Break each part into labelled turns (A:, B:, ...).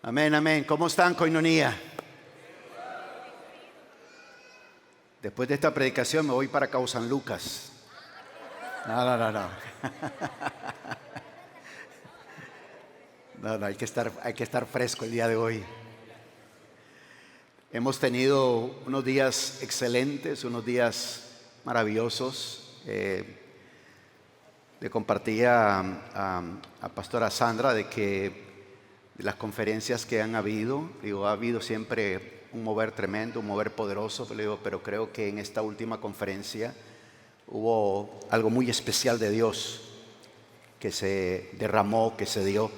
A: Amén, amén. ¿Cómo están, Coinonía? Después de esta predicación me voy para San Lucas. No. No, hay que estar fresco el día de hoy. Hemos tenido unos días excelentes, unos días maravillosos. Le compartía a Pastora Sandra de que de las conferencias que han habido, ha habido siempre un mover tremendo, un mover poderoso, pero creo que en esta última conferencia hubo algo muy especial de Dios que se derramó, que se dio,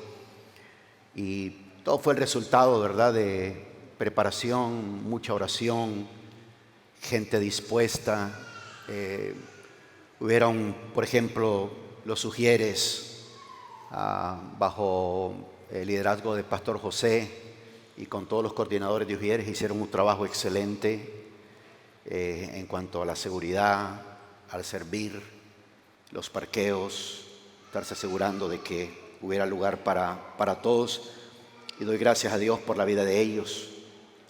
A: y todo fue el resultado, ¿verdad?, de preparación, mucha oración, gente dispuesta. Hubieron, por ejemplo, los Ujieres, bajo el liderazgo del Pastor José y con todos los coordinadores de Ujieres, hicieron un trabajo excelente en cuanto a la seguridad, al servir, los parqueos, estarse asegurando de que hubiera lugar para todos. Y doy gracias a Dios por la vida de ellos.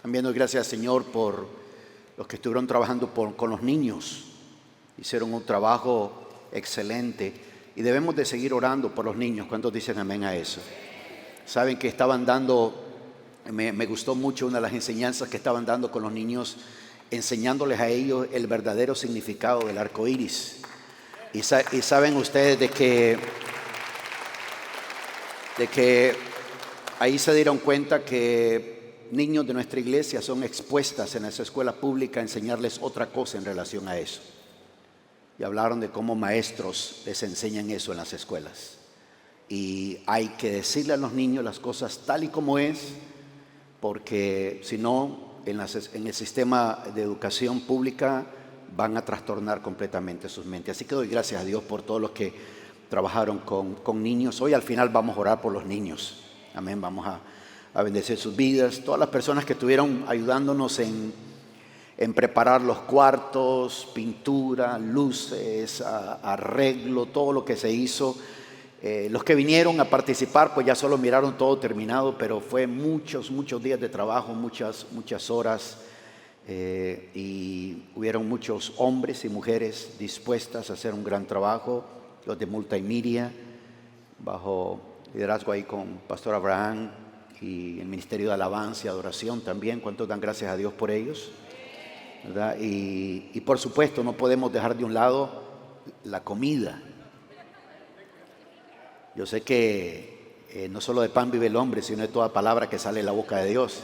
A: También doy gracias al Señor por los que estuvieron trabajando con los niños. Hicieron un trabajo excelente y debemos de seguir orando por los niños. ¿Cuántos dicen amén a eso? Saben que estaban dando, me gustó mucho una de las enseñanzas que estaban dando con los niños, enseñándoles a ellos el verdadero significado del arco iris. Y saben ustedes de que ahí se dieron cuenta que niños de nuestra iglesia son expuestas en esa escuela pública a enseñarles otra cosa en relación a eso. Y hablaron de cómo maestros les enseñan eso en las escuelas. Y hay que decirle a los niños las cosas tal y como es, porque si no, en el sistema de educación pública van a trastornar completamente sus mentes. Así que doy gracias a Dios por todos los que trabajaron con niños. Hoy al final vamos a orar por los niños. Amén, vamos a bendecir sus vidas. Todas las personas que estuvieron ayudándonos en preparar los cuartos, pintura, luces, arreglo, todo lo que se hizo. Los que vinieron a participar pues ya solo miraron todo terminado, pero fue muchos días de trabajo, muchas horas, y hubieron muchos hombres y mujeres dispuestas a hacer un gran trabajo. Los de Multimedia, bajo liderazgo ahí con Pastor Abraham, y el Ministerio de Alabanza y Adoración también. ¿Cuántos dan gracias a Dios por ellos? ¿Verdad? Y por supuesto no podemos dejar de un lado la comida. Yo sé que no solo de pan vive el hombre, sino de toda palabra que sale de la boca de Dios,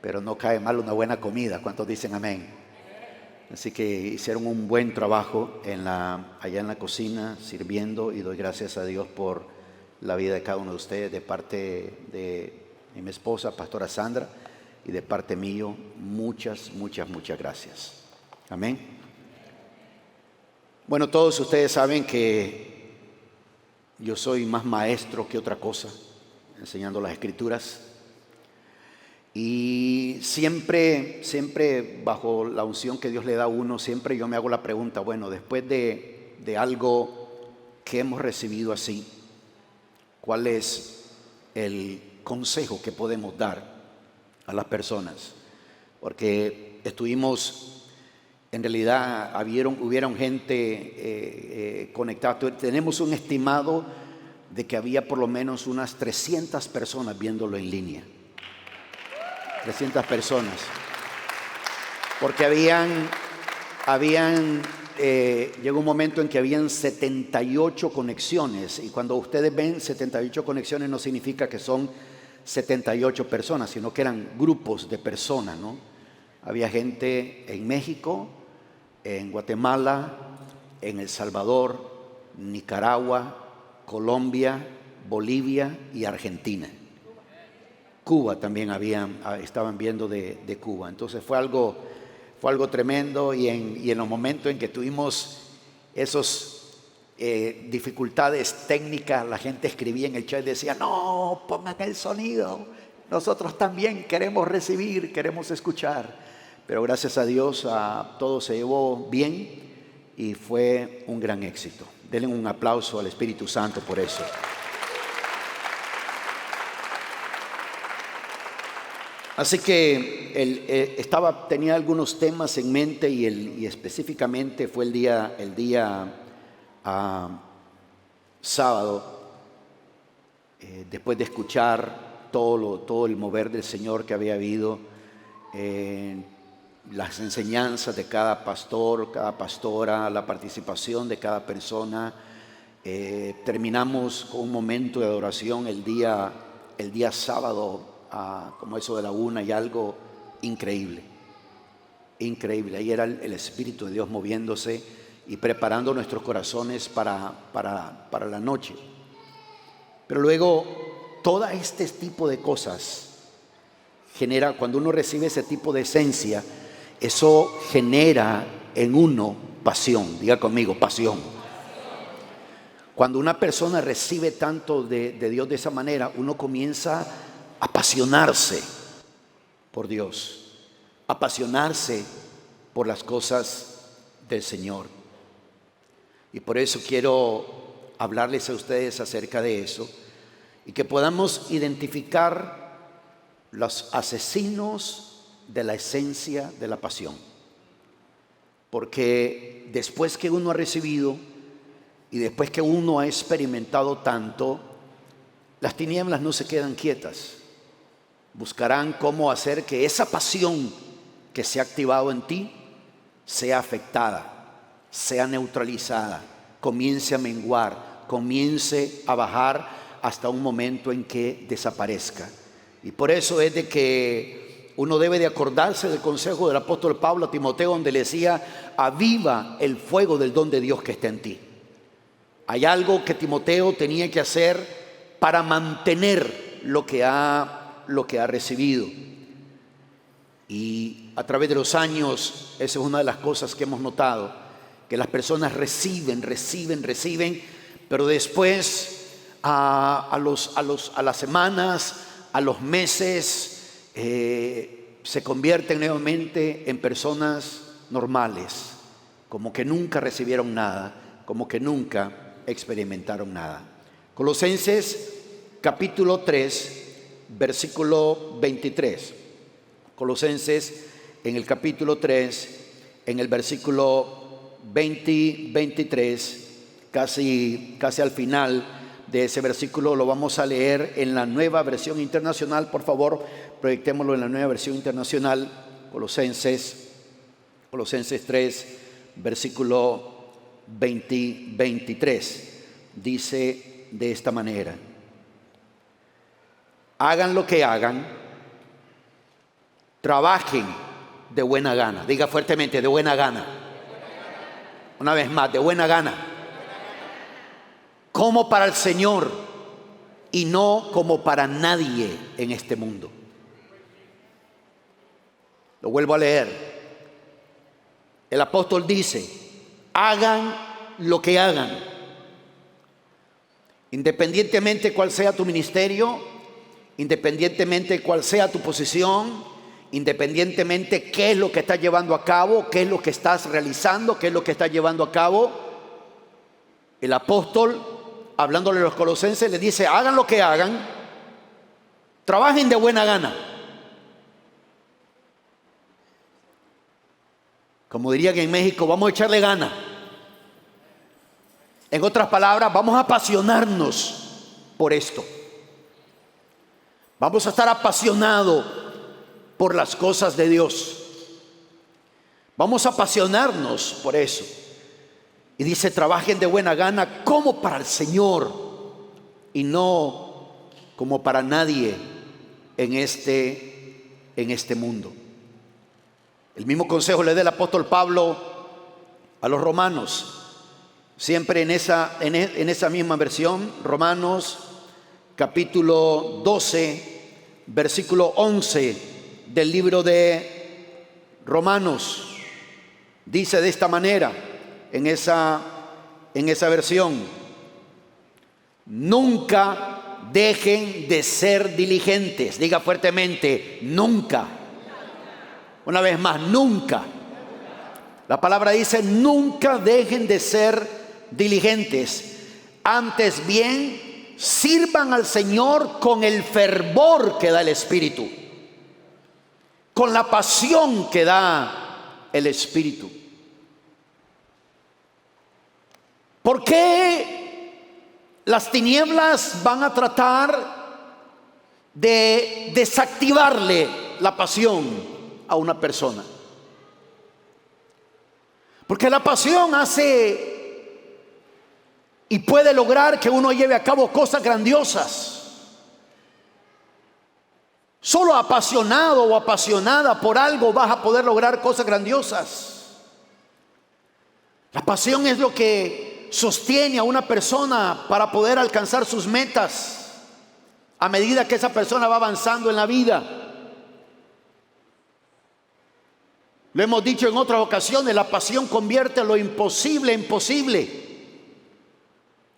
A: pero no cae mal una buena comida. ¿Cuántos dicen amén? Así que hicieron un buen trabajo allá en la cocina, sirviendo, y doy gracias a Dios por la vida de cada uno de ustedes, de parte de mi esposa, Pastora Sandra, y de parte mío, muchas gracias. Amén. Bueno, todos ustedes saben que yo soy más maestro que otra cosa, enseñando las Escrituras. Y siempre bajo la unción que Dios le da a uno, siempre yo me hago la pregunta, bueno, después de algo que hemos recibido así, ¿cuál es el consejo que podemos dar a las personas? Porque en realidad hubieron gente conectada. Tenemos un estimado de que había por lo menos unas 300 personas viéndolo en línea. 300 personas. Porque llegó un momento en que habían 78 conexiones, y cuando ustedes ven 78 conexiones no significa que son 78 personas, sino que eran grupos de personas, ¿no? Había gente en México, en Guatemala, en El Salvador, Nicaragua, Colombia, Bolivia y Argentina. Cuba también estaban viendo de Cuba. Entonces fue algo tremendo, y en los momentos en que tuvimos esos dificultades técnicas, la gente escribía en el chat y decía, no, pongan el sonido, nosotros también queremos recibir, queremos escuchar. Pero gracias a Dios todo se llevó bien y fue un gran éxito. Denle un aplauso al Espíritu Santo por eso. Así que tenía algunos temas en mente y específicamente fue el día sábado, después de escuchar todo el mover del Señor que había habido, las enseñanzas de cada pastor, cada pastora, la participación de cada persona. Terminamos con un momento de adoración el día sábado, como eso de la 1 y algo increíble. Ahí era el Espíritu de Dios moviéndose y preparando nuestros corazones para la noche. Pero luego, todo este tipo de cosas genera, cuando uno recibe ese tipo de esencia, eso genera en uno pasión. Diga conmigo, pasión. Cuando una persona recibe tanto de Dios de esa manera, uno comienza a apasionarse por Dios, apasionarse por las cosas del Señor. Y por eso quiero hablarles a ustedes acerca de eso y que podamos identificar los asesinos de la esencia de la pasión. Porque después que uno ha recibido y después que uno ha experimentado tanto, las tinieblas no se quedan quietas. Buscarán cómo hacer que esa pasión que se ha activado en ti sea afectada, sea neutralizada, comience a menguar, comience a bajar hasta un momento en que desaparezca. Y por eso es de que uno debe de acordarse del consejo del apóstol Pablo a Timoteo, donde le decía: aviva el fuego del don de Dios que está en ti. Hay algo que Timoteo tenía que hacer para mantener lo que ha recibido. Y a través de los años, esa es una de las cosas que hemos notado, que las personas reciben, pero después a las semanas, a los meses, se convierten nuevamente en personas normales, como que nunca recibieron nada, como que nunca experimentaron nada. Colosenses capítulo 3, versículo 23. Colosenses en el capítulo 3, en el versículo 23, casi al final de ese versículo, lo vamos a leer en la Nueva Versión Internacional. Por favor, proyectémoslo en la Nueva Versión Internacional. Colosenses 3, versículo 23. Dice de esta manera: hagan lo que hagan, trabajen de buena gana. Diga fuertemente, de buena gana. Una vez más, de buena gana. Como para el Señor y no como para nadie en este mundo. Lo vuelvo a leer. El apóstol dice: hagan lo que hagan, independientemente cuál sea tu ministerio, independientemente cuál sea tu posición, independientemente qué es lo que estás llevando a cabo, qué es lo que estás realizando, qué es lo que estás llevando a cabo. El apóstol, hablándole a los colosenses, les dice: hagan lo que hagan, trabajen de buena gana. Como dirían en México, vamos a echarle gana. En otras palabras, vamos a apasionarnos por esto. Vamos a estar apasionados por las cosas de Dios. Vamos a apasionarnos por eso. Y dice: trabajen de buena gana como para el Señor y no como para nadie en este mundo. El mismo consejo le da el apóstol Pablo a los romanos, siempre en esa misma versión. Romanos capítulo 12, versículo 11 del libro de Romanos. Dice de esta manera en esa versión: nunca dejen de ser diligentes. Diga fuertemente, nunca. Una vez más, nunca. La palabra dice: nunca dejen de ser diligentes. Antes bien, sirvan al Señor con el fervor que da el Espíritu. con la pasión que da el Espíritu. ¿Por qué las tinieblas van a tratar de desactivarle la pasión a una persona? Porque la pasión hace y puede lograr que uno lleve a cabo cosas grandiosas. Solo apasionado o apasionada por algo vas a poder lograr cosas grandiosas. La pasión es lo que sostiene a una persona para poder alcanzar sus metas a medida que esa persona va avanzando en la vida. Lo hemos dicho en otras ocasiones, la pasión convierte lo imposible en posible.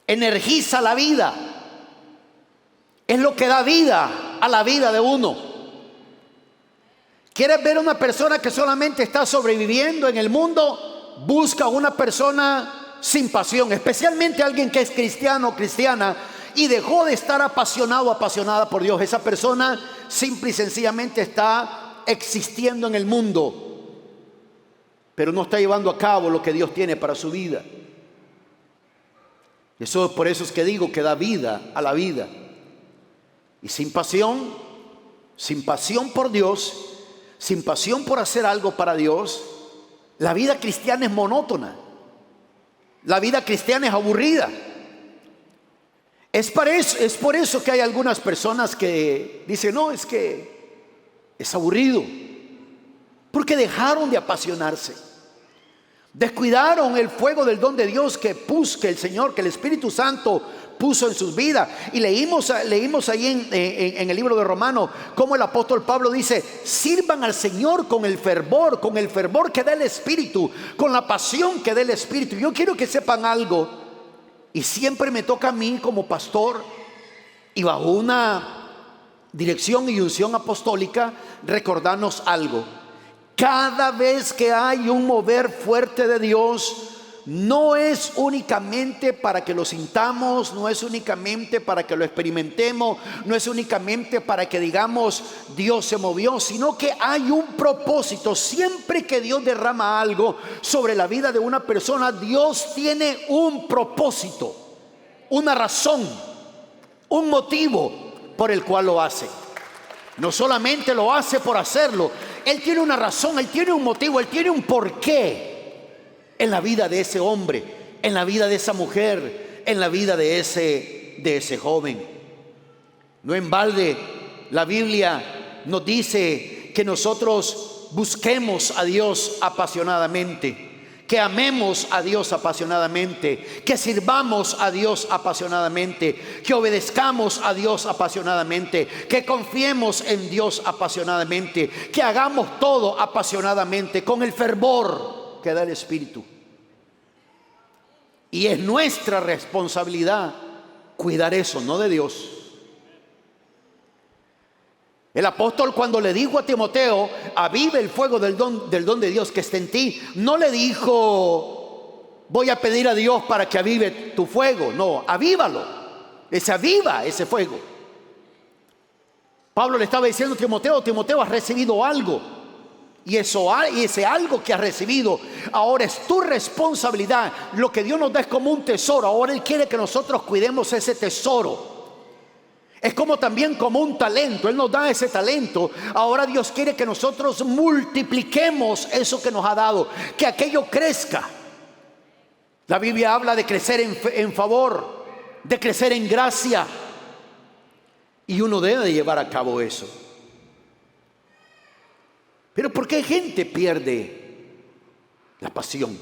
A: Energiza la vida. Es lo que da vida a la vida de uno. ¿Quieres ver a una persona que solamente está sobreviviendo en el mundo? Busca una persona sin pasión, especialmente alguien que es cristiano o cristiana y dejó de estar apasionado o apasionada por Dios. Esa persona simple y sencillamente está existiendo en el mundo, pero no está llevando a cabo lo que Dios tiene para su vida. Por eso es que digo que da vida a la vida. Y sin pasión por Dios, sin pasión por hacer algo para Dios, la vida cristiana es monótona. La vida cristiana es aburrida. Es por eso que hay algunas personas que dicen, no, es que es aburrido. Porque dejaron de apasionarse. Descuidaron el fuego del don de Dios que el Señor, que el Espíritu Santo puso en sus vidas. Y leímos ahí en el libro de Romanos cómo el apóstol Pablo dice: sirvan al Señor con el fervor que da el Espíritu, con la pasión que da el Espíritu. Yo quiero que sepan algo, y siempre me toca a mí como pastor y bajo una dirección y unción apostólica recordarnos algo. Cada vez que hay un mover fuerte de Dios, no es únicamente para que lo sintamos, no es únicamente para que lo experimentemos, no es únicamente para que digamos Dios se movió, sino que hay un propósito. Siempre que Dios derrama algo sobre la vida de una persona, Dios tiene un propósito, una razón, un motivo por el cual lo hace. No solamente lo hace por hacerlo, Él tiene una razón, Él tiene un motivo, Él tiene un porqué en la vida de ese hombre, en la vida de esa mujer, en la vida de ese joven. No en balde la Biblia nos dice que nosotros busquemos a Dios apasionadamente, que amemos a Dios apasionadamente, que sirvamos a Dios apasionadamente, que obedezcamos a Dios apasionadamente, que confiemos en Dios apasionadamente, que hagamos todo apasionadamente, con el fervor que da el Espíritu. Y es nuestra responsabilidad cuidar eso, no de Dios. El apóstol, cuando le dijo a Timoteo: aviva el fuego del don de Dios que está en ti, no le dijo: voy a pedir a Dios para que avive tu fuego. No, avívalo. Aviva ese fuego. Pablo le estaba diciendo a Timoteo, has recibido algo. Y ese algo que has recibido ahora es tu responsabilidad. Lo que Dios nos da es como un tesoro. Ahora Él quiere que nosotros cuidemos ese tesoro. Es como también como un talento. Él nos da ese talento. Ahora Dios quiere que nosotros multipliquemos eso que nos ha dado, que aquello crezca. La Biblia habla de crecer en favor, de crecer en gracia, y uno debe de llevar a cabo eso. Pero ¿por qué gente pierde la pasión?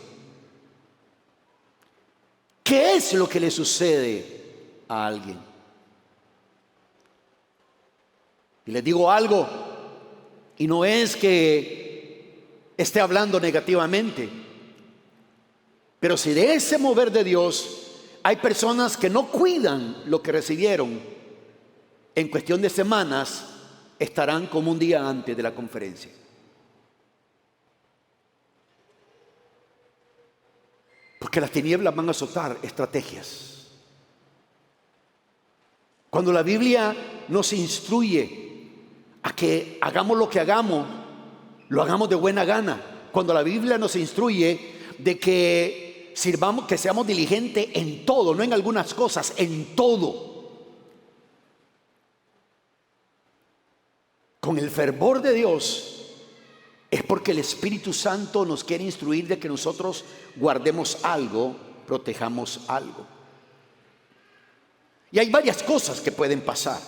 A: ¿Qué es lo que le sucede a alguien? Y les digo algo, y no es que esté hablando negativamente, pero si de ese mover de Dios hay personas que no cuidan lo que recibieron, en cuestión de semanas estarán como un día antes de la conferencia. Porque las tinieblas van a azotar estrategias. Cuando la Biblia nos instruye a que hagamos lo que hagamos, lo hagamos de buena gana. Cuando la Biblia nos instruye de que sirvamos, que seamos diligentes en todo, no en algunas cosas, en todo. Con el fervor de Dios, es porque el Espíritu Santo nos quiere instruir de que nosotros guardemos algo, protejamos algo. Y hay varias cosas que pueden pasar.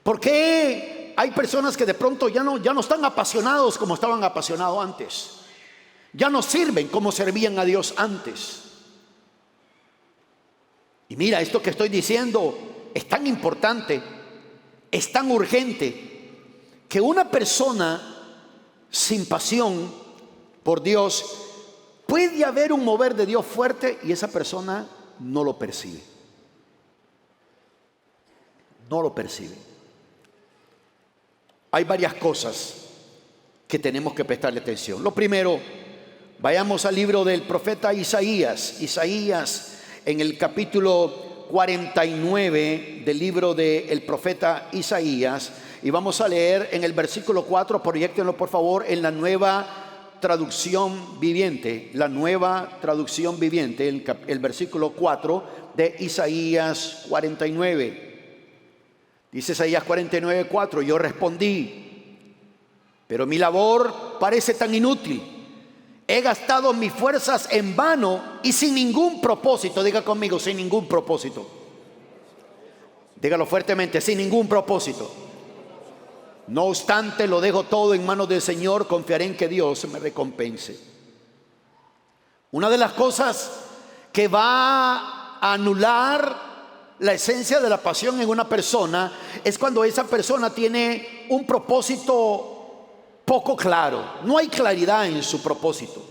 A: ¿Por qué hay personas que de pronto ya no están apasionados como estaban apasionados antes? Ya no sirven como servían a Dios antes. Y mira, esto que estoy diciendo es tan importante, es tan urgente, que una persona sin pasión por Dios, puede haber un mover de Dios fuerte y esa persona no lo percibe. No lo percibe. Hay varias cosas que tenemos que prestarle atención. Lo primero, vayamos al libro del profeta Isaías. Isaías, en el capítulo 49 del libro del profeta Isaías, y vamos a leer en el versículo 4, proyéctenlo por favor en la nueva traducción viviente, la nueva traducción viviente, el versículo 4 de Isaías 49. Dice Isaías 49, 4, yo respondí, pero mi labor parece tan inútil. He gastado mis fuerzas en vano y sin ningún propósito. Diga conmigo, sin ningún propósito. Dígalo fuertemente, sin ningún propósito. No obstante, lo dejo todo en manos del Señor, confiaré en que Dios me recompense. Una de las cosas que va a anular la esencia de la pasión en una persona es cuando esa persona tiene un propósito poco claro. No hay claridad en su propósito.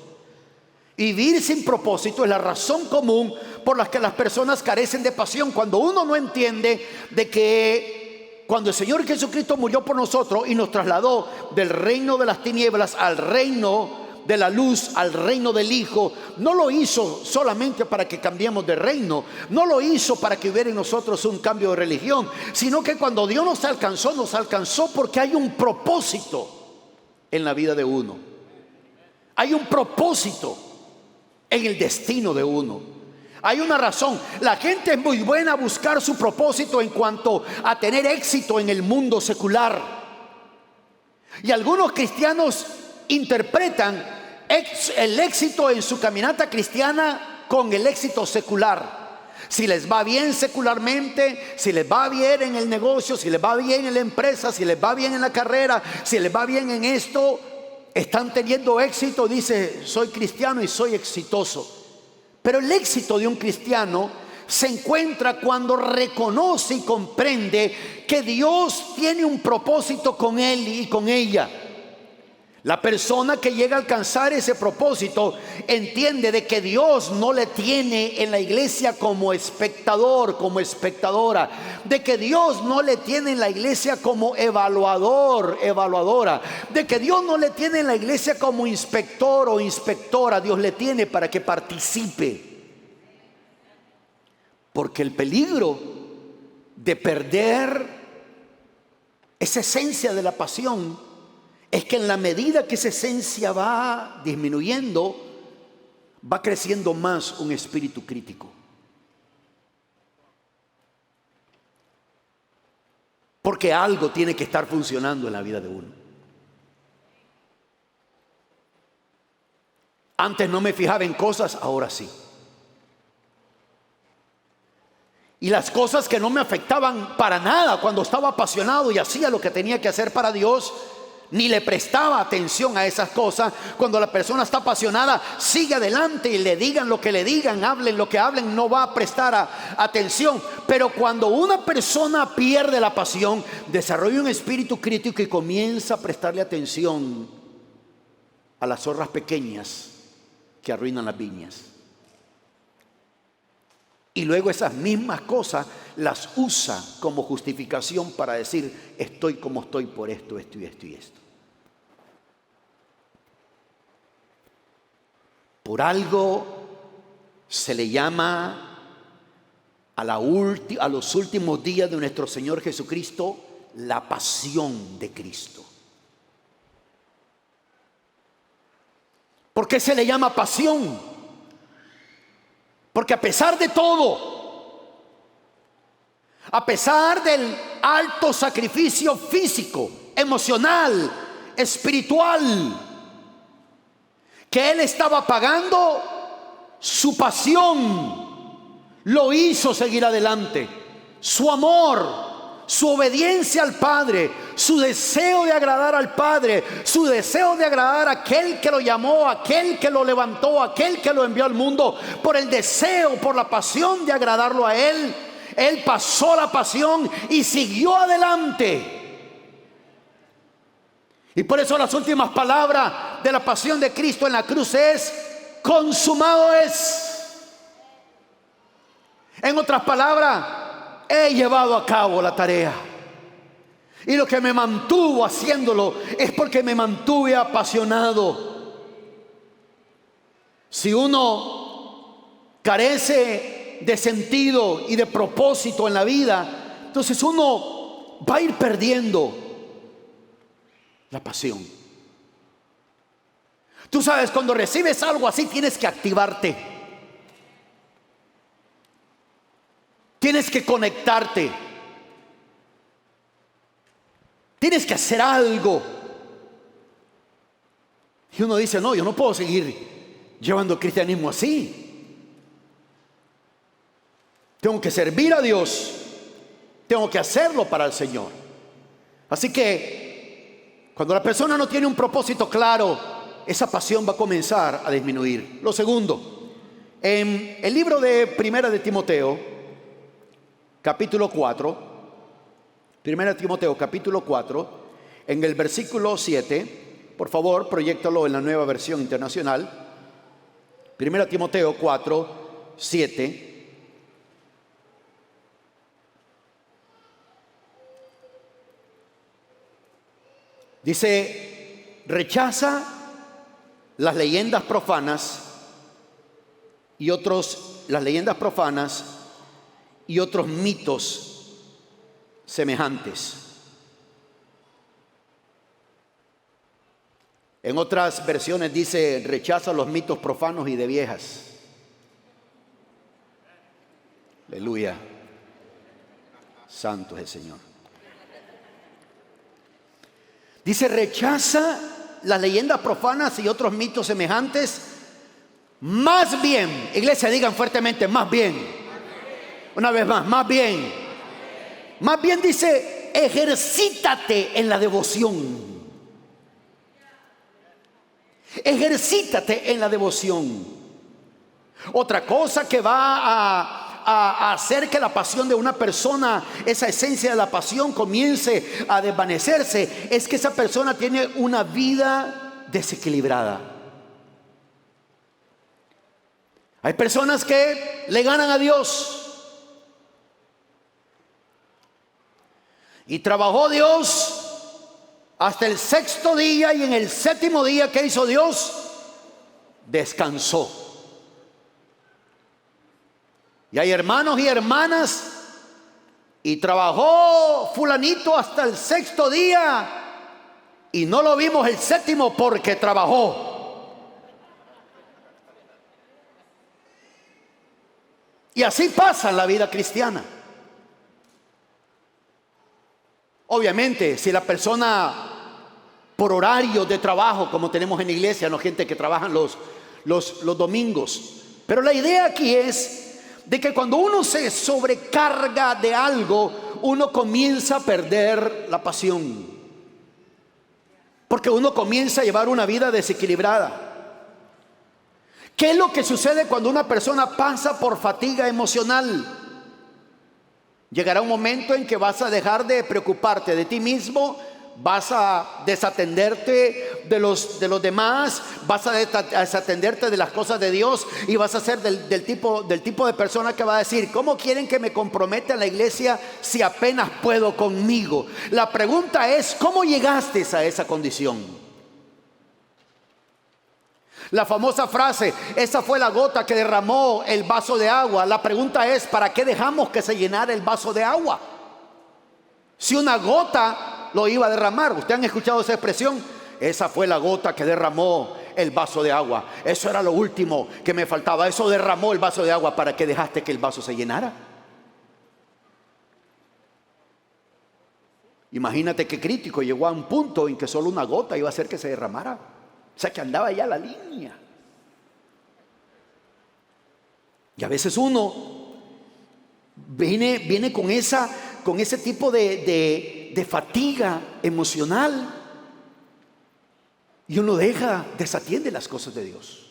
A: Vivir sin propósito es la razón común por la que las personas carecen de pasión. Cuando uno no entiende de que cuando el Señor Jesucristo murió por nosotros y nos trasladó del reino de las tinieblas al reino de la luz, al reino del Hijo, no lo hizo solamente para que cambiemos de reino, no lo hizo para que hubiera en nosotros un cambio de religión, sino que cuando Dios nos alcanzó porque hay un propósito en la vida de uno. Hay un propósito en el destino de uno. Hay una razón. La gente es muy buena a buscar su propósito en cuanto a tener éxito en el mundo secular. Y algunos cristianos interpretan el éxito en su caminata cristiana con el éxito secular. Si les va bien secularmente, si les va bien en el negocio, si les va bien en la empresa, si les va bien en la carrera, si les va bien en esto, están teniendo éxito. Dice, soy cristiano y soy exitoso. Pero el éxito de un cristiano se encuentra cuando reconoce y comprende que Dios tiene un propósito con él y con ella. La persona que llega a alcanzar ese propósito entiende de que Dios no le tiene en la iglesia como espectador, como espectadora, de que Dios no le tiene en la iglesia como evaluador, evaluadora, de que Dios no le tiene en la iglesia como inspector o inspectora. Dios le tiene para que participe. Porque el peligro de perder esa esencia de la pasión es que en la medida que esa esencia va disminuyendo, va creciendo más un espíritu crítico. Porque algo tiene que estar funcionando en la vida de uno. Antes no me fijaba en cosas, ahora sí. Y las cosas que no me afectaban para nada cuando estaba apasionado y hacía lo que tenía que hacer para Dios, ni le prestaba atención a esas cosas. Cuando la persona está apasionada, sigue adelante y le digan lo que le digan, hablen lo que hablen, no va a prestar atención. Pero cuando una persona pierde la pasión, desarrolla un espíritu crítico y comienza a prestarle atención a las zorras pequeñas que arruinan las viñas. Y luego esas mismas cosas las usa como justificación para decir, estoy como estoy por esto, esto y esto y esto. Por algo se le llama a los últimos días de nuestro Señor Jesucristo la pasión de Cristo. ¿Por qué se le llama pasión? Porque a pesar de todo, a pesar del alto sacrificio físico, emocional, espiritual, que él estaba pagando, su pasión lo hizo seguir adelante. Su amor, su obediencia al Padre, su deseo de agradar al Padre, su deseo de agradar a aquel que lo llamó, a aquel que lo levantó, a aquel que lo envió al mundo, por el deseo, por la pasión de agradarlo a él, él pasó la pasión y siguió adelante. Y por eso las últimas palabras de la pasión de Cristo en la cruz es: consumado es. En otras palabras, he llevado a cabo la tarea. Y lo que me mantuvo haciéndolo es porque me mantuve apasionado. Si uno carece de sentido y de propósito en la vida, entonces uno va a ir perdiendo la pasión. Tú sabes, cuando recibes algo así tienes que activarte. Tienes que conectarte. Tienes que hacer algo. Y uno dice: no, yo no puedo seguir llevando el cristianismo así. Tengo que servir a Dios. Tengo que hacerlo para el Señor. Así que cuando la persona no tiene un propósito claro, esa pasión va a comenzar a disminuir. Lo segundo, en el libro de Primera de Timoteo, capítulo 4, Primera de Timoteo, capítulo 4, en el versículo 7, por favor, proyéctalo en la Nueva Versión Internacional. Primera de Timoteo 4, 7. Dice: rechaza las leyendas profanas y otros mitos semejantes. En otras versiones dice: rechaza los mitos profanos y de viejas. Aleluya. Santo es el Señor. Dice: rechaza las leyendas profanas y otros mitos semejantes. Más bien, iglesia, digan fuertemente: más bien. Una vez más bien. Más bien dice: ejercítate en la devoción. Ejercítate en la devoción. Otra cosa que va a hacer que la pasión de una persona, esa esencia de la pasión, comience a desvanecerse, es que esa persona tiene una vida desequilibrada. Hay personas que le ganan a Dios. Y trabajó Dios hasta el sexto día, y en el séptimo día, ¿qué hizo Dios? Descansó. Y hay hermanos y hermanas, y trabajó fulanito hasta el sexto día, y no lo vimos el séptimo porque trabajó. Y así pasa en la vida cristiana. Obviamente, si la persona, por horario de trabajo, como tenemos en la iglesia, no, gente que trabajan los domingos. Pero la idea aquí es de que cuando uno se sobrecarga de algo, uno comienza a perder la pasión. Porque uno comienza a llevar una vida desequilibrada. ¿Qué es lo que sucede cuando una persona pasa por fatiga emocional? Llegará un momento en que vas a dejar de preocuparte de ti mismo, vas a desatenderte de los demás, vas a desatenderte de las cosas de Dios, y vas a ser del tipo de persona que va a decir: ¿cómo quieren que me comprometa en la iglesia si apenas puedo conmigo? La pregunta es: ¿cómo llegaste a esa condición? La famosa frase: esa fue la gota que derramó el vaso de agua. La pregunta es: ¿para qué dejamos que se llenara el vaso de agua? Si una gota lo iba a derramar. ¿Ustedes han escuchado esa expresión? Esa fue la gota que derramó el vaso de agua. Eso era lo último que me faltaba. Eso derramó el vaso de agua. ¿Para qué dejaste que el vaso se llenara? Imagínate qué crítico. Llegó a un punto en que solo una gota iba a hacer que se derramara. O sea, que andaba ya la línea. Y a veces uno viene con ese tipo de fatiga emocional, y uno desatiende las cosas de Dios.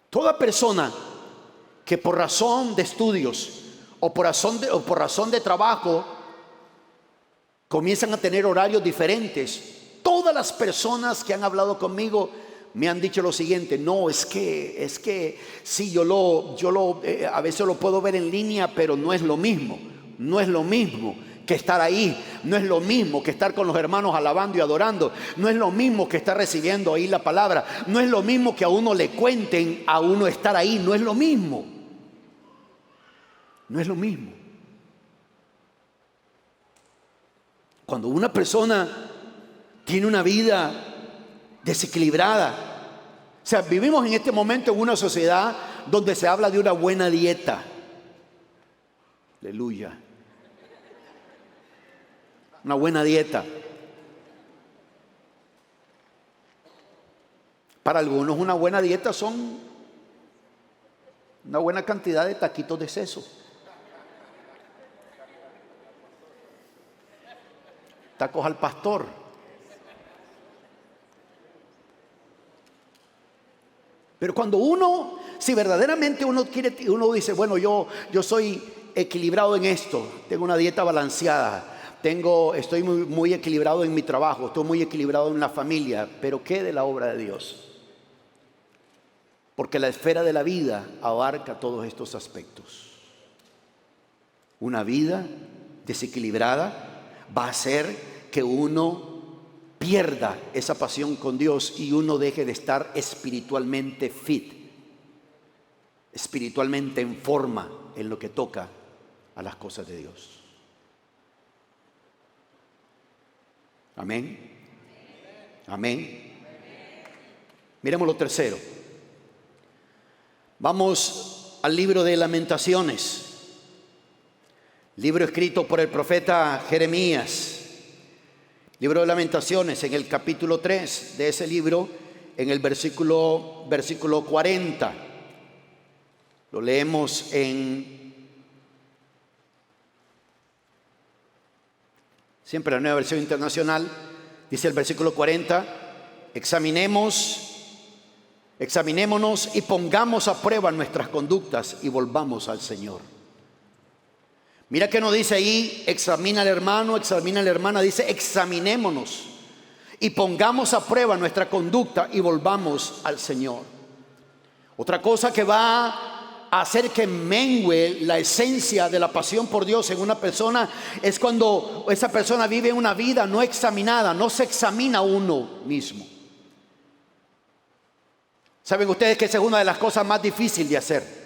A: Toda persona que por razón de estudios o por razón de trabajo comienzan a tener horarios diferentes, todas las personas que han hablado conmigo me han dicho lo siguiente: no, es que sí, a veces lo puedo ver en línea, pero no es lo mismo. No es lo mismo que estar ahí. No es lo mismo que estar con los hermanos alabando y adorando. No es lo mismo que estar recibiendo ahí la palabra. No es lo mismo que a uno le cuenten, a uno estar ahí. No es lo mismo. No es lo mismo. Cuando una persona tiene una vida desequilibrada, o sea, vivimos en este momento en una sociedad donde se habla de una buena dieta. Aleluya. Una buena dieta. Para algunos una buena dieta son una buena cantidad de taquitos de seso, tacos al pastor. Pero cuando si verdaderamente uno dice, bueno, yo soy equilibrado en esto, tengo una dieta balanceada, estoy muy equilibrado en mi trabajo, estoy muy equilibrado en la familia, pero ¿qué de la obra de Dios? Porque la esfera de la vida abarca todos estos aspectos. Una vida desequilibrada va a hacer que uno pierda esa pasión con Dios y uno deje de estar espiritualmente fit, espiritualmente en forma en lo que toca a las cosas de Dios. Amén. Amén. Miremos lo tercero. Vamos al libro de Lamentaciones, libro escrito por el profeta Jeremías. Libro de Lamentaciones, en el capítulo 3 de ese libro, en el versículo 40. Lo leemos siempre la Nueva Versión Internacional. Dice el versículo 40: examinémonos y pongamos a prueba nuestras conductas y volvamos al Señor. Mira que no dice ahí, examina al hermano, examina a la hermana. Dice, examinémonos y pongamos a prueba nuestra conducta y volvamos al Señor. Otra cosa que va a hacer que mengue la esencia de la pasión por Dios en una persona es cuando esa persona vive una vida no examinada, no se examina uno mismo. ¿Saben ustedes que esa es una de las cosas más difíciles de hacer?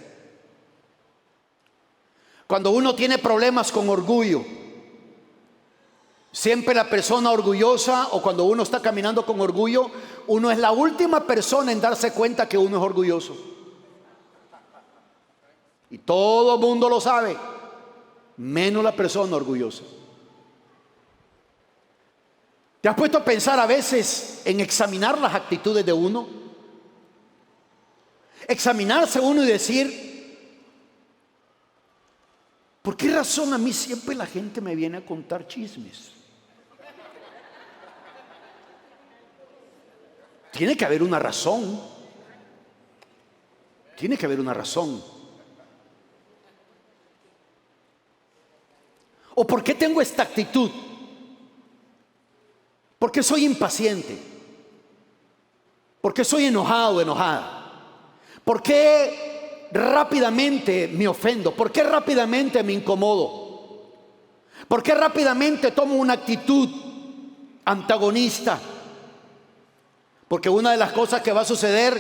A: Cuando uno tiene problemas con orgullo, siempre la persona orgullosa, o cuando uno está caminando con orgullo, uno es la última persona en darse cuenta que uno es orgulloso. Y todo el mundo lo sabe, menos la persona orgullosa. ¿Te has puesto a pensar a veces en examinar las actitudes de uno? Examinarse uno y decir, ¿por qué razón a mí siempre la gente me viene a contar chismes? Tiene que haber una razón. Tiene que haber una razón. ¿O por qué tengo esta actitud? ¿Por qué soy impaciente? ¿Por qué soy enojado o enojada? ¿Por qué rápidamente me ofendo? ¿Por qué rápidamente me incomodo? ¿Por qué rápidamente tomo una actitud antagonista? Porque una de las cosas que va a suceder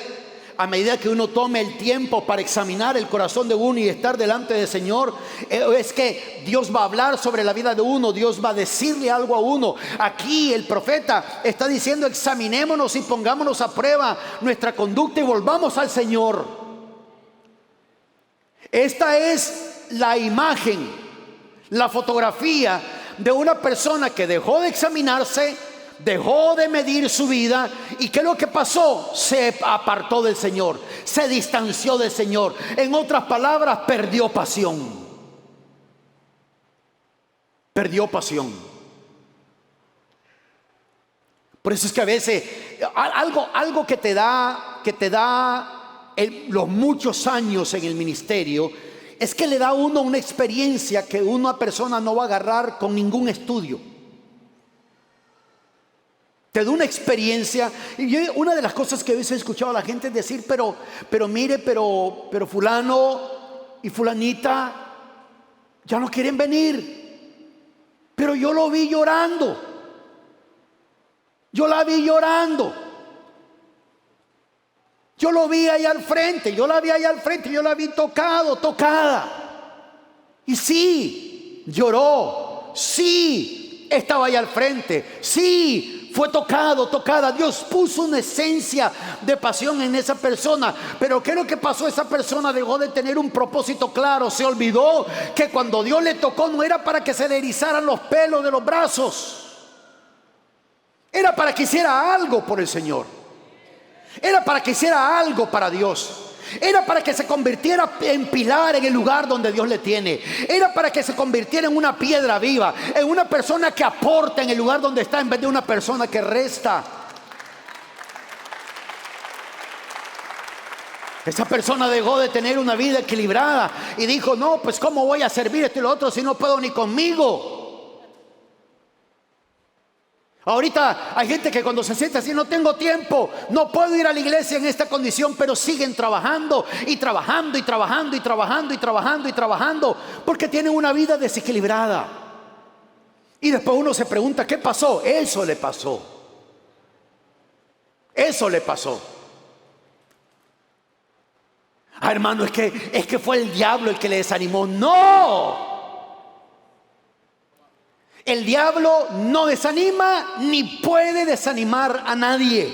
A: a medida que uno tome el tiempo para examinar el corazón de uno y estar delante del Señor, es que Dios va a hablar sobre la vida de uno, Dios va a decirle algo a uno. Aquí el profeta está diciendo: examinémonos y pongámonos a prueba nuestra conducta y volvamos al Señor. Esta es la imagen, la fotografía de una persona que dejó de examinarse, dejó de medir su vida. ¿Y qué es lo que pasó? Se apartó del Señor, se distanció del Señor. En otras palabras, perdió pasión. Perdió pasión. Por eso es que a veces algo que te da los muchos años en el ministerio, es que le da a uno una experiencia que una persona no va a agarrar con ningún estudio. Te da una experiencia. Y yo, una de las cosas que a veces he escuchado a la gente decir: pero mire, pero fulano y fulanita ya no quieren venir. Pero yo lo vi llorando. Yo la vi llorando. Yo lo vi allá al frente, yo la vi allá al frente, yo la vi tocada. Y sí, lloró, sí, estaba allá al frente, sí, fue tocada. Dios puso una esencia de pasión en esa persona. Pero ¿qué es lo que pasó? Esa persona dejó de tener un propósito claro. Se olvidó que cuando Dios le tocó no era para que se le erizaran los pelos de los brazos. Era para que hiciera algo por el Señor. Era para que hiciera algo para Dios. Era para que se convirtiera en pilar en el lugar donde Dios le tiene. Era para que se convirtiera en una piedra viva, en una persona que aporta en el lugar donde está, en vez de una persona que resta. Esa persona dejó de tener una vida equilibrada y dijo: no, pues ¿cómo voy a servir esto y lo otro si no puedo ni conmigo? Ahorita hay gente que cuando se siente así: no tengo tiempo, no puedo ir a la iglesia en esta condición, pero siguen trabajando y trabajando y trabajando y trabajando y trabajando y trabajando, porque tienen una vida desequilibrada. Y después uno se pregunta: ¿qué pasó? Eso le pasó. Eso le pasó. Ah, hermano, es que fue el diablo el que le desanimó. No. El diablo no desanima ni puede desanimar a nadie.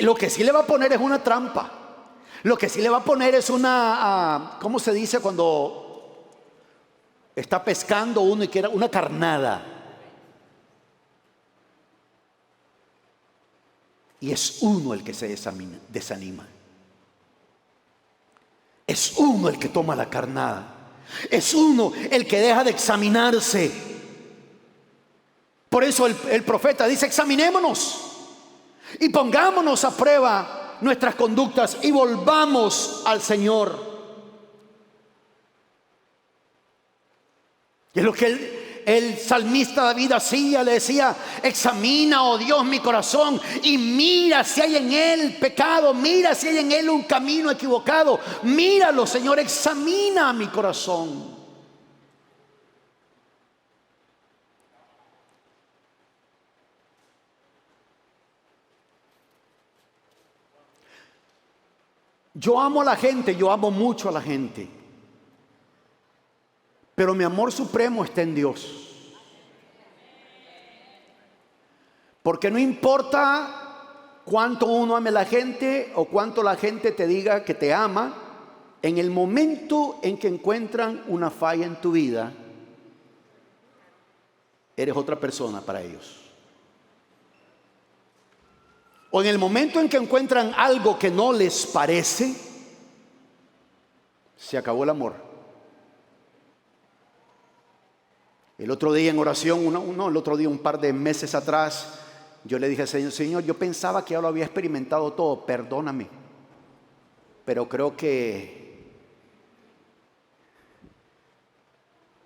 A: Lo que sí le va a poner es una trampa. Lo que sí le va a poner es una, ¿cómo se dice cuando está pescando uno y quiere una carnada? Y es uno el que se desanima. Es uno el que toma la carnada. Es uno el que deja de examinarse. Por eso el profeta dice: examinémonos y pongámonos a prueba nuestras conductas y volvamos al Señor. Y es lo que el salmista David hacía. Le decía: examina, oh Dios, mi corazón y mira si hay en él pecado, mira si hay en él un camino equivocado. Míralo, Señor, examina mi corazón. Yo amo a la gente, yo amo mucho a la gente, pero mi amor supremo está en Dios. Porque no importa cuánto uno ame a la gente o cuánto la gente te diga que te ama, en el momento en que encuentran una falla en tu vida, eres otra persona para ellos. O en el momento en que encuentran algo que no les parece, se acabó el amor. El otro día en oración, un par de meses atrás, yo le dije al Señor: Señor, yo pensaba que ya lo había experimentado todo, perdóname, pero creo que,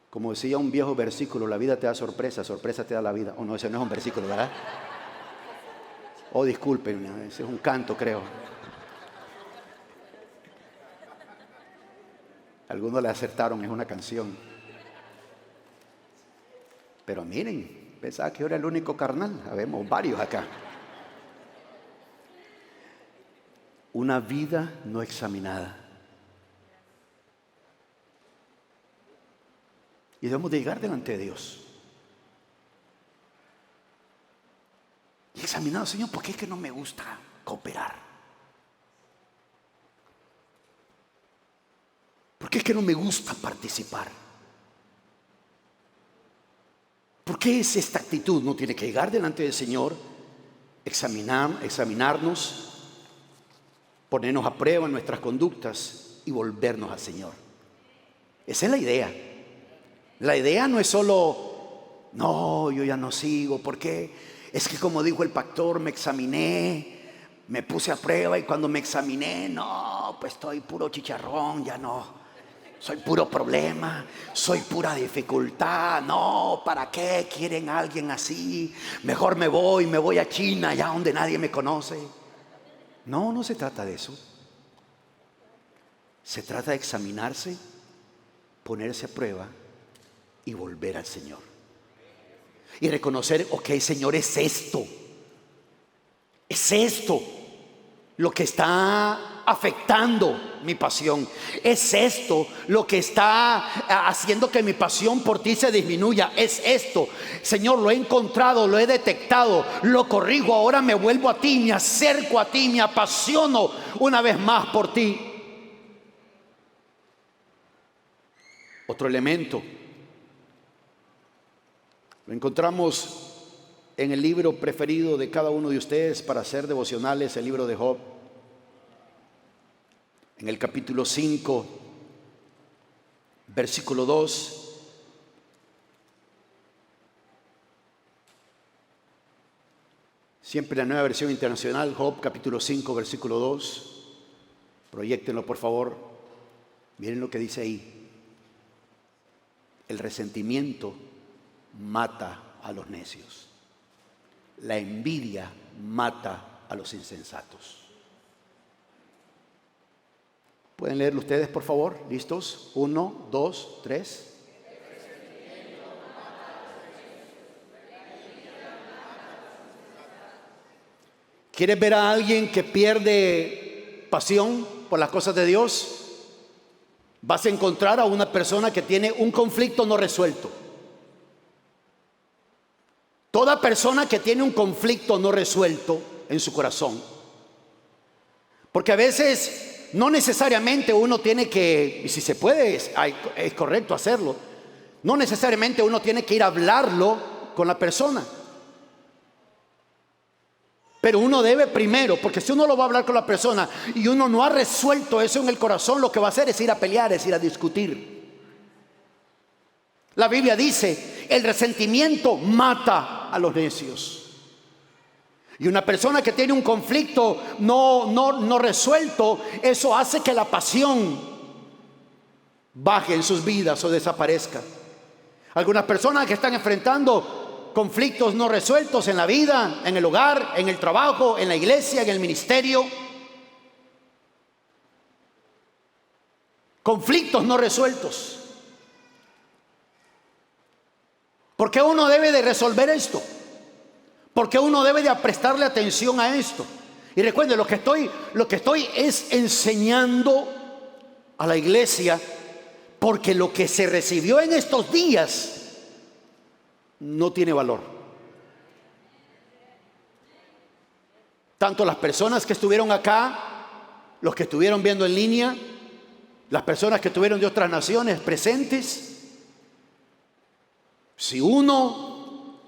A: como decía un viejo versículo, la vida te da sorpresa, sorpresa te da la vida. O no, ese no es un versículo, ¿verdad? Oh, disculpen, ese es un canto, creo. Algunos le acertaron, es una canción. Pero miren, pensaba que yo era el único carnal. Habemos varios acá. una vida no examinada. Y debemos de llegar delante de Dios y examinar, Señor, ¿por qué es que no me gusta cooperar? ¿Por qué es que no me gusta participar? ¿Por qué es esta actitud? No tiene que llegar delante del Señor, examinarnos, ponernos a prueba en nuestras conductas y volvernos al Señor. Esa es la idea. La idea no es solo, no, yo ya no sigo, porque es que como dijo el pastor, me examiné, me puse a prueba y cuando me examiné, no, pues estoy puro chicharrón, ya no. Soy puro problema, soy pura dificultad. No, ¿para qué quieren a alguien así? Mejor me voy a China, allá donde nadie me conoce. No, no se trata de eso. Se trata de examinarse, ponerse a prueba y volver al Señor. Y reconocer, ok, Señor, es esto lo que está afectando mi pasión. Es esto lo que está haciendo que mi pasión por ti se disminuya. Es esto, Señor, lo he encontrado, lo he detectado, lo corrijo. Ahora me vuelvo a ti, me acerco a ti, me apasiono una vez más por ti. Otro elemento lo encontramos en el libro preferido de cada uno de ustedes para hacer devocionales, el libro de Job. En el capítulo 5, versículo 2. Siempre la Nueva Versión Internacional, Job capítulo 5, versículo 2. Proyéctenlo por favor. Miren lo que dice ahí. El resentimiento mata a los necios. La envidia mata a los insensatos. ¿Pueden leerlo ustedes, por favor? ¿Listos? 1, 2, 3. ¿Quieres ver a alguien que pierde pasión por las cosas de Dios? Vas a encontrar a una persona que tiene un conflicto no resuelto. Toda persona que tiene un conflicto no resuelto en su corazón, porque a veces no necesariamente uno tiene que, y si se puede, es correcto hacerlo, no necesariamente uno tiene que ir a hablarlo con la persona, pero uno debe primero, porque si uno lo va a hablar con la persona y uno no ha resuelto eso en el corazón, lo que va a hacer es ir a pelear, es ir a discutir. La Biblia dice, el resentimiento mata a los necios. Y una persona que tiene un conflicto no resuelto, eso hace que la pasión baje en sus vidas o desaparezca. Algunas personas que están enfrentando conflictos no resueltos en la vida, en el hogar, en el trabajo, en la iglesia, en el ministerio. Conflictos no resueltos. ¿Por qué uno debe de resolver esto? ¿Por qué uno debe de prestarle atención a esto? Y recuerden, lo que estoy es enseñando a la iglesia, porque lo que se recibió en estos días no tiene valor. Tanto las personas que estuvieron acá, los que estuvieron viendo en línea, las personas que estuvieron de otras naciones presentes. Si uno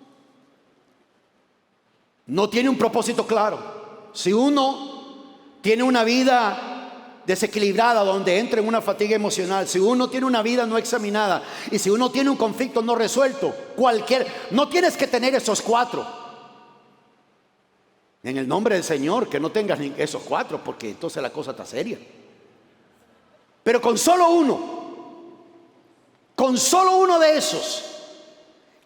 A: no tiene un propósito claro, si uno tiene una vida desequilibrada donde entra en una fatiga emocional, si uno tiene una vida no examinada y si uno tiene un conflicto no resuelto, no tienes que tener esos 4. En el nombre del Señor, que no tengas ni esos 4, porque entonces la cosa está seria. Pero con solo uno de esos,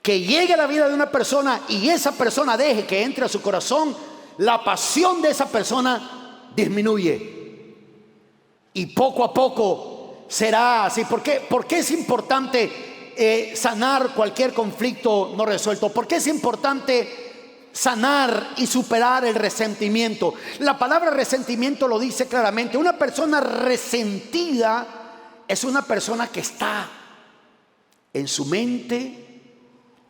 A: que llegue a la vida de una persona y esa persona deje que entre a su corazón, la pasión de esa persona disminuye. Y poco a poco será así. ¿Por qué es importante sanar cualquier conflicto no resuelto? ¿Por qué es importante sanar y superar el resentimiento. La palabra resentimiento lo dice claramente. Una persona resentida es una persona que está en su mente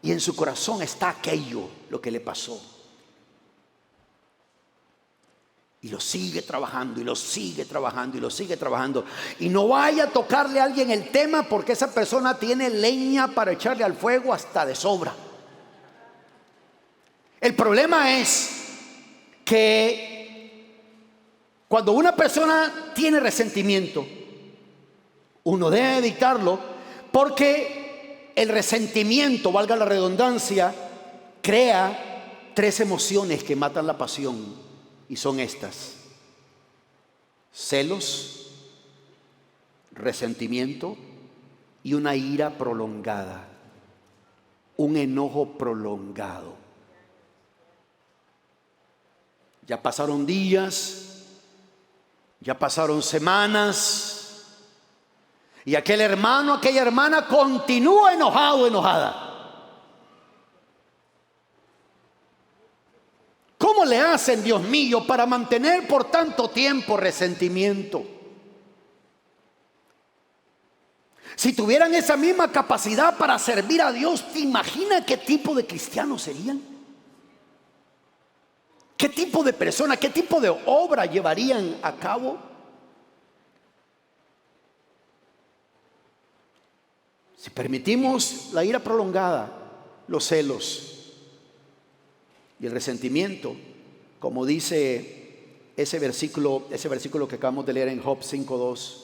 A: y en su corazón está aquello, lo que le pasó. Y lo sigue trabajando, y lo sigue trabajando, y lo sigue trabajando. Y no vaya a tocarle a alguien el tema, porque esa persona tiene leña para echarle al fuego hasta de sobra. El problema es que cuando una persona tiene resentimiento, uno debe evitarlo, porque el resentimiento, valga la redundancia, crea 3 emociones que matan la pasión. Y son estas: celos, resentimiento y una ira prolongada, un enojo prolongado. Ya pasaron días, ya pasaron semanas, y aquel hermano, aquella hermana continúa enojado, enojada. ¿Cómo le hacen, Dios mío, para mantener por tanto tiempo resentimiento? Si tuvieran esa misma capacidad para servir a Dios, ¿te imaginas qué tipo de cristianos serían? ¿Qué tipo de persona, qué tipo de obra llevarían a cabo? Si permitimos la ira prolongada, los celos y el resentimiento, como dice ese versículo que acabamos de leer en Job 5:2,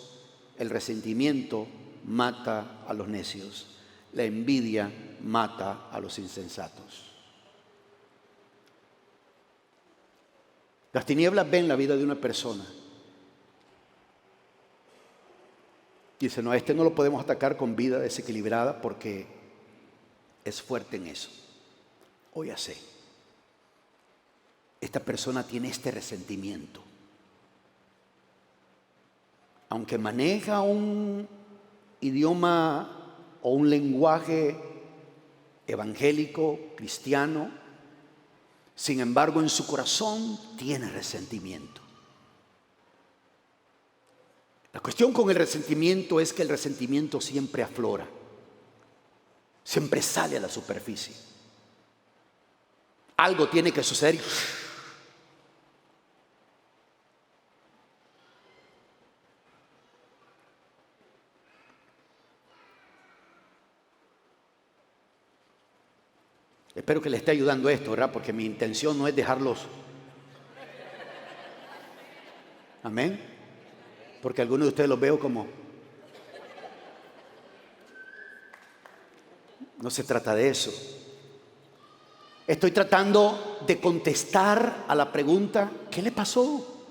A: el resentimiento mata a los necios, la envidia mata a los insensatos. Las tinieblas ven la vida de una persona. Dice, no, a este no lo podemos atacar con vida desequilibrada porque es fuerte en eso. O ya sé, esta persona tiene este resentimiento. Aunque maneja un idioma o un lenguaje evangélico, cristiano, sin embargo en su corazón tiene resentimiento. La cuestión con el resentimiento es que el resentimiento siempre aflora, siempre sale a la superficie. Algo tiene que suceder. Espero que le esté ayudando esto, ¿verdad? Porque mi intención no es dejarlos. Amén. Porque algunos de ustedes los veo como... No se trata de eso. Estoy tratando de contestar a la pregunta, ¿qué le pasó?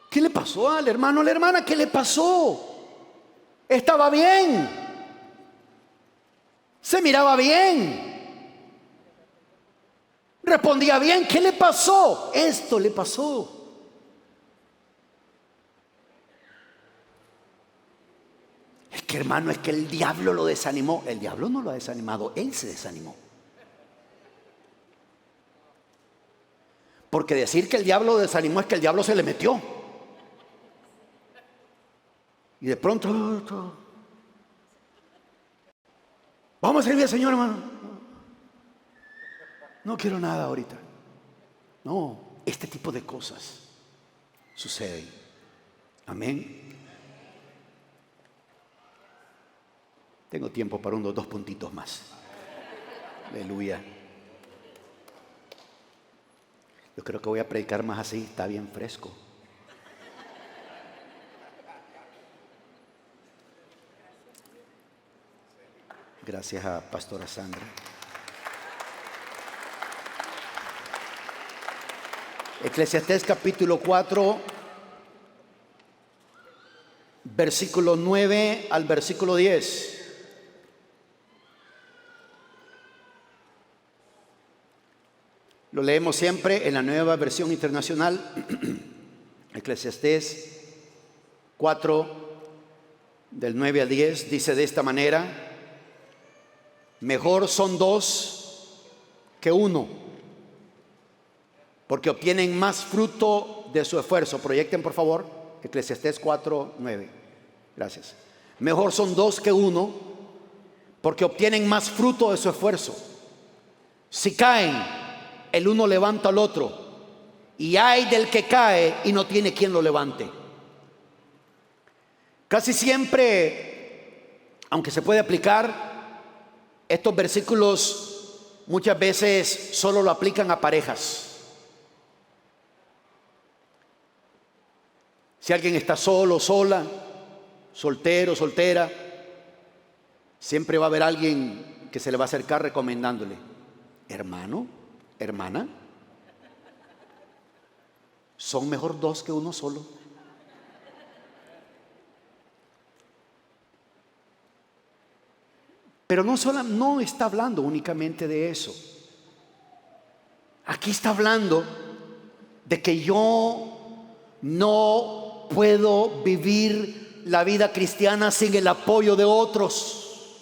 A: ¿Qué le pasó al hermano, a la hermana? ¿Qué le pasó? Estaba bien. Se miraba bien. Respondía bien. ¿Qué le pasó? Esto le pasó. Es que, hermano, es que el diablo lo desanimó. El diablo no lo ha desanimado, él se desanimó. Porque decir que el diablo lo desanimó es que el diablo se le metió. Y de pronto... Vamos a servir al Señor, hermano. No quiero nada ahorita. No, este tipo de cosas suceden. Amén. Tengo tiempo para unos 2 puntitos más. Aleluya. Yo creo que voy a predicar más así, está bien fresco. Gracias a Pastora Sandra. Eclesiastés capítulo 4, versículo 9 al versículo 10. Lo leemos siempre en la Nueva Versión Internacional. Eclesiastés 4, del 9 al 10, dice de esta manera: mejor son 2 que uno, porque obtienen más fruto de su esfuerzo. Proyecten por favor Eclesiastés 4:9. Gracias. Mejor son dos que uno, porque obtienen más fruto de su esfuerzo. Si caen, el uno levanta al otro, y hay del que cae y no tiene quien lo levante. Casi siempre, aunque se puede aplicar, estos versículos muchas veces solo lo aplican a parejas. Si alguien está solo, sola, soltero, soltera, siempre va a haber alguien que se le va a acercar recomendándole: hermano, hermana, son mejor dos que uno solo. Pero no está hablando únicamente de eso. Aquí está hablando de que yo no puedo vivir la vida cristiana sin el apoyo de otros.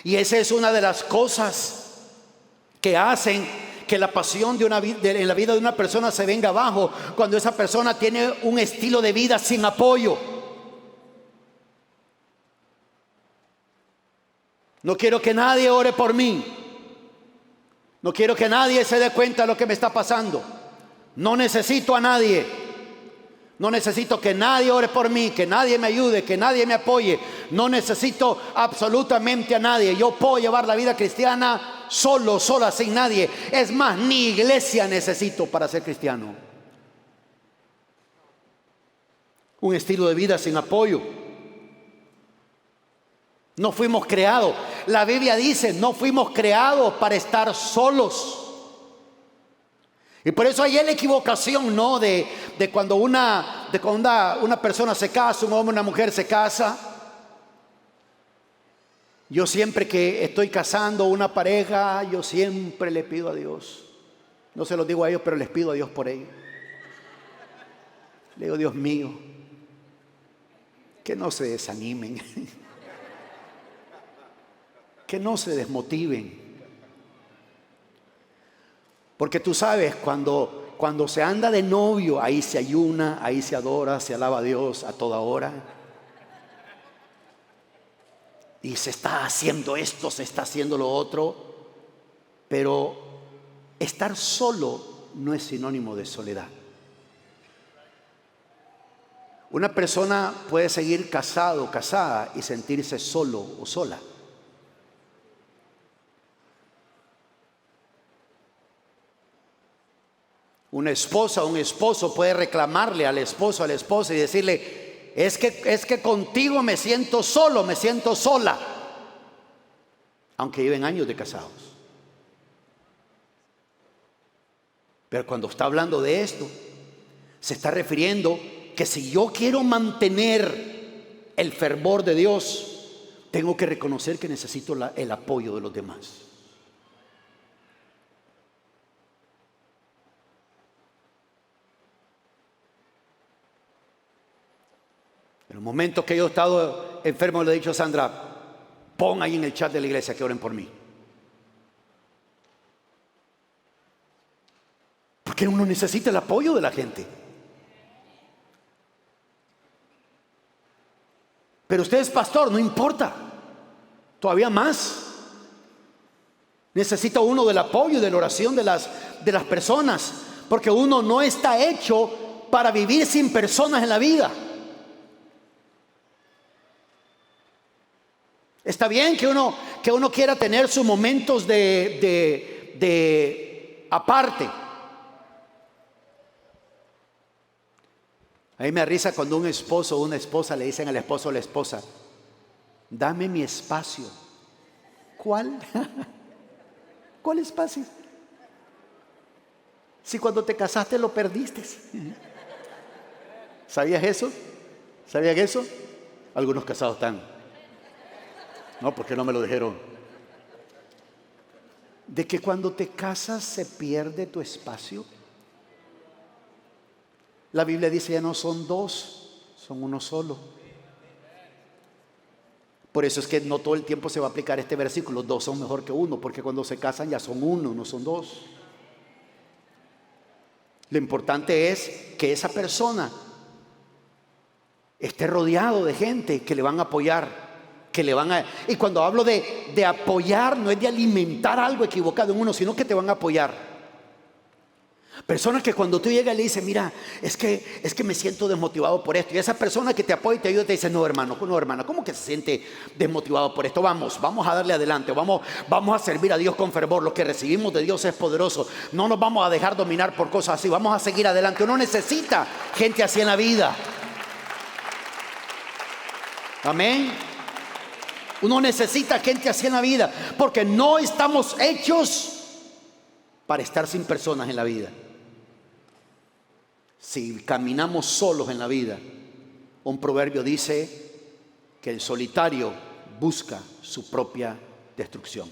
A: Y esa es una de las cosas que hacen que la pasión en la vida de una persona se venga abajo, cuando esa persona tiene un estilo de vida sin apoyo. No quiero que nadie ore por mí. No quiero que nadie se dé cuenta de lo que me está pasando. No necesito a nadie. No necesito que nadie ore por mí, que nadie me ayude, que nadie me apoye. No necesito absolutamente a nadie. Yo puedo llevar la vida cristiana solo, sola, sin nadie. Es más, ni iglesia necesito para ser cristiano. Un estilo de vida sin apoyo. No fuimos creados. La Biblia dice, no fuimos creados para estar solos. Y por eso hay la equivocación, ¿no? De cuando una persona se casa, un hombre o una mujer se casa. Yo siempre que estoy casando una pareja, yo siempre le pido a Dios. No se los digo a ellos, pero les pido a Dios por ellos. Le digo: Dios mío, que no se desanimen, que no se desmotiven. Porque tú sabes, cuando se anda de novio, ahí se ayuna, ahí se adora, se alaba a Dios a toda hora. Y se está haciendo esto, se está haciendo lo otro. Pero estar solo no es sinónimo de soledad. Una persona puede seguir casado, casada y sentirse solo o sola. Una esposa o un esposo puede reclamarle al esposo, a la esposa y decirle: es que contigo me siento solo, me siento sola, aunque lleven años de casados. Pero cuando está hablando de esto, se está refiriendo que si yo quiero mantener el fervor de Dios, tengo que reconocer que necesito el apoyo de los demás. En el momento que yo he estado enfermo, le he dicho a Sandra: pon ahí en el chat de la iglesia que oren por mí. Porque uno necesita el apoyo de la gente. Pero usted es pastor, no importa. Todavía más. Necesita uno del apoyo y de la oración de las personas. Porque uno no está hecho para vivir sin personas en la vida. Está bien que uno quiera tener sus momentos de aparte. A mí me da risa cuando un esposo o una esposa le dicen al esposo o la esposa: dame mi espacio. ¿Cuál? ¿Cuál espacio? Si cuando te casaste lo perdiste. ¿Sabías eso? ¿Sabían eso? Algunos casados están: no, porque no me lo dijeron. De que cuando te casas se pierde tu espacio. La Biblia dice: ya no son dos, son uno solo. Por eso es que no todo el tiempo se va a aplicar este versículo: dos son mejor que uno, porque cuando se casan ya son uno, no son dos. Lo importante es que esa persona esté rodeado de gente que le van a apoyar, y cuando hablo de apoyar, no es de alimentar algo equivocado en uno, sino que te van a apoyar. Personas que cuando tú llegas y le dices: mira, es que me siento desmotivado por esto, y esa persona que te apoya y te ayuda te dice: no, hermano, no, hermana, ¿cómo que se siente desmotivado por esto? Vamos a darle adelante, vamos a servir a Dios con fervor. Lo que recibimos de Dios es poderoso, no nos vamos a dejar dominar por cosas así, vamos a seguir adelante. Uno necesita gente así en la vida. Amén. Uno necesita gente así en la vida, porque no estamos hechos para estar sin personas en la vida. Si caminamos solos en la vida, un proverbio dice que el solitario busca su propia destrucción.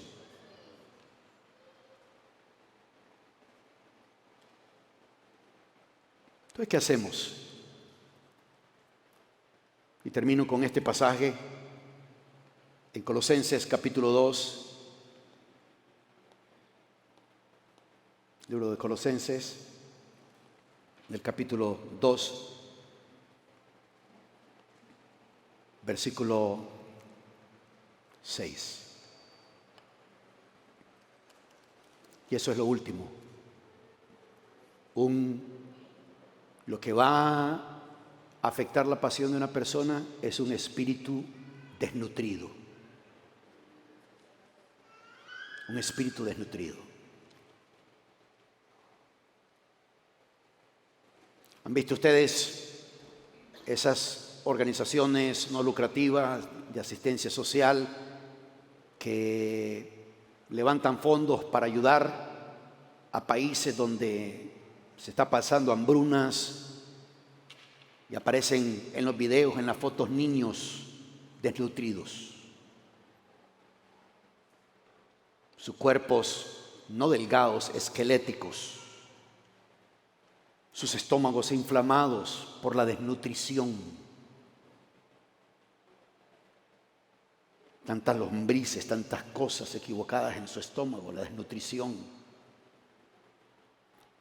A: Entonces, ¿qué hacemos? Y termino con este pasaje en Colosenses capítulo 2, libro de Colosenses, del capítulo 2, versículo 6. Y eso es lo último. Lo que va a afectar la pasión de una persona es un espíritu desnutrido. Un espíritu desnutrido. ¿Han visto ustedes esas organizaciones no lucrativas de asistencia social que levantan fondos para ayudar a países donde se está pasando hambrunas, y aparecen en los videos, en las fotos, niños desnutridos? Sus cuerpos no delgados, esqueléticos. Sus estómagos inflamados por la desnutrición. Tantas lombrices, tantas cosas equivocadas en su estómago, la desnutrición.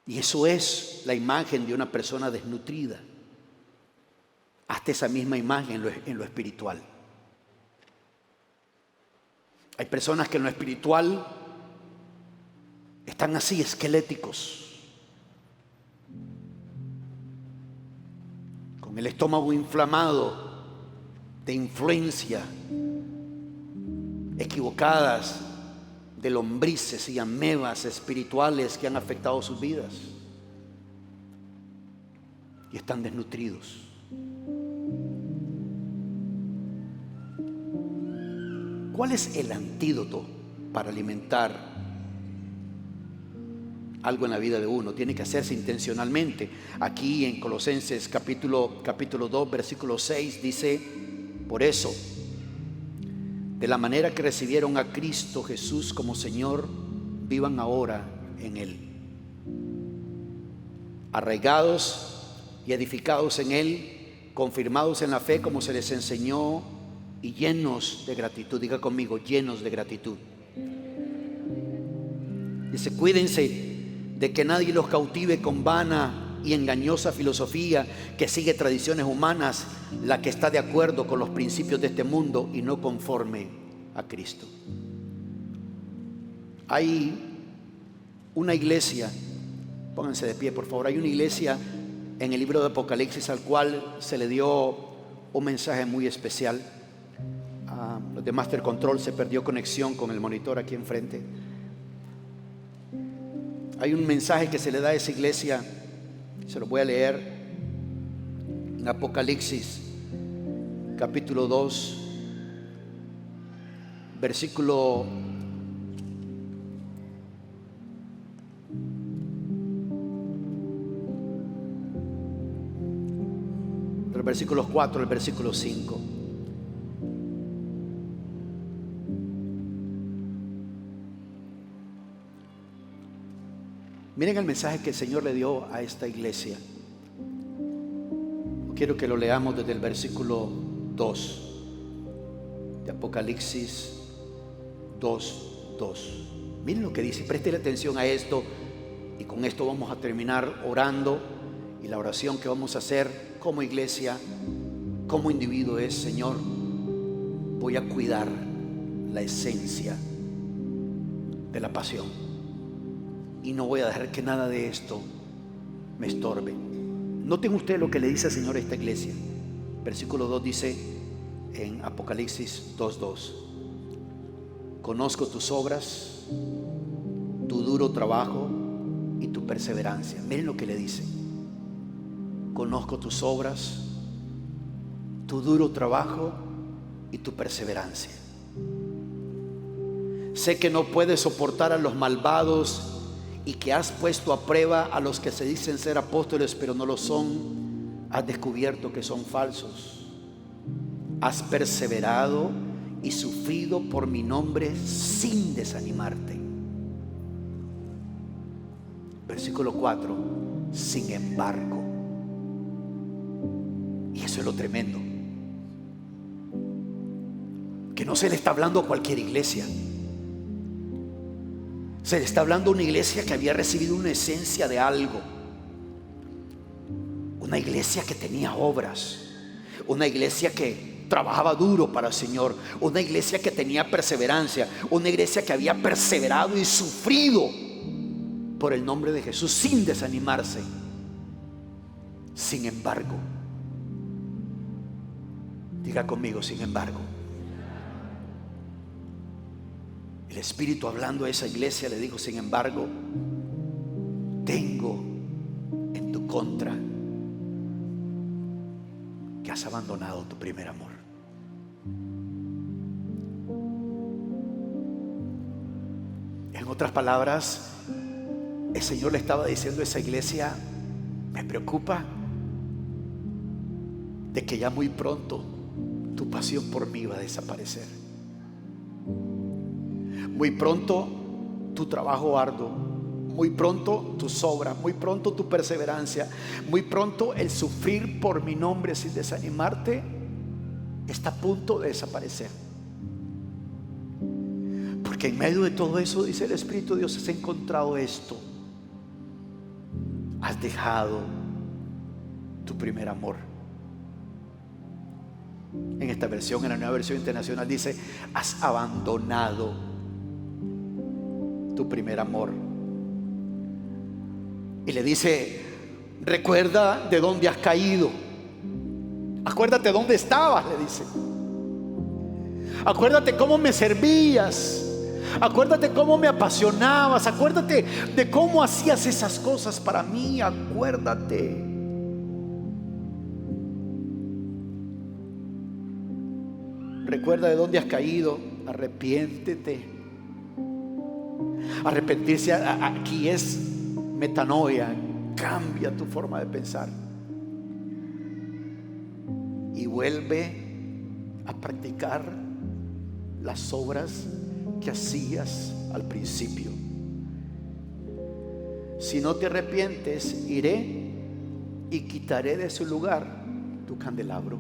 A: Y eso es la imagen de una persona desnutrida. Hasta esa misma imagen en lo espiritual. Hay personas que en lo espiritual están así, esqueléticos, con el estómago inflamado de influencia equivocadas de lombrices y amebas espirituales que han afectado sus vidas y están desnutridos. ¿Cuál es el antídoto para alimentar algo en la vida de uno? Tiene que hacerse intencionalmente. Aquí en Colosenses capítulo 2, versículo 6 dice: por eso, de la manera que recibieron a Cristo Jesús como Señor, vivan ahora en Él, arraigados y edificados en Él, confirmados en la fe como se les enseñó, y llenos de gratitud. Diga conmigo: llenos de gratitud. Dice: cuídense de que nadie los cautive con vana y engañosa filosofía que sigue tradiciones humanas, la que está de acuerdo con los principios de este mundo y no conforme a Cristo. Hay una iglesia, pónganse de pie por favor, hay una iglesia en el libro de Apocalipsis al cual se le dio un mensaje muy especial. Los de Master Control, se perdió conexión con el monitor aquí enfrente. Hay un mensaje que se le da a esa iglesia, se lo voy a leer en Apocalipsis capítulo 2, versículo del versículo 4 al versículo 5. Miren el mensaje que el Señor le dio a esta iglesia. Quiero que lo leamos desde el versículo 2. de Apocalipsis 2:2. Miren lo que dice, préstele atención a esto, y con esto vamos a terminar orando. Y la oración que vamos a hacer como iglesia, como individuo, es: Señor, voy a cuidar la esencia de la pasión y no voy a dejar que nada de esto me estorbe. Noten ustedes lo que le dice el Señor a esta iglesia. Versículo 2 dice en Apocalipsis 2:2: conozco tus obras, tu duro trabajo y tu perseverancia. Miren lo que le dice: conozco tus obras, tu duro trabajo y tu perseverancia. Sé que no puedes soportar a los malvados y que has puesto a prueba a los que se dicen ser apóstoles pero no lo son. Has descubierto que son falsos. Has perseverado y sufrido por mi nombre sin desanimarte. Versículo 4: sin embargo. Y eso es lo tremendo, que no se le está hablando a cualquier iglesia. Se le está hablando a una iglesia que había recibido una esencia de algo, una iglesia que tenía obras, una iglesia que trabajaba duro para el Señor, una iglesia que tenía perseverancia, una iglesia que había perseverado y sufrido por el nombre de Jesús sin desanimarse. Sin embargo, diga conmigo: sin embargo. El Espíritu, hablando a esa iglesia, le dijo: sin embargo, tengo en tu contra que has abandonado tu primer amor. En otras palabras, el Señor le estaba diciendo a esa iglesia: me preocupa de que ya muy pronto tu pasión por mí va a desaparecer. Muy pronto tu trabajo arduo, muy pronto tus obras, muy pronto tu perseverancia, muy pronto el sufrir por mi nombre sin desanimarte está a punto de desaparecer. Porque en medio de todo eso, dice el Espíritu de Dios, has encontrado esto: has dejado tu primer amor. En esta versión, en la Nueva Versión Internacional, dice: has abandonado tu primer amor. Y le dice: recuerda de dónde has caído, acuérdate dónde estabas, le dice. Acuérdate cómo me servías, acuérdate cómo me apasionabas, acuérdate de cómo hacías esas cosas para mí, acuérdate. Recuerda de dónde has caído, arrepiéntete. Arrepentirse aquí es metanoia, cambia tu forma de pensar y vuelve a practicar las obras que hacías al principio. Si no te arrepientes, iré y quitaré de su lugar tu candelabro.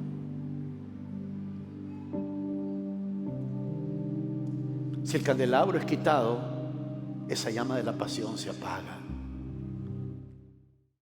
A: Si el candelabro es quitado, esa llama de la pasión se apaga.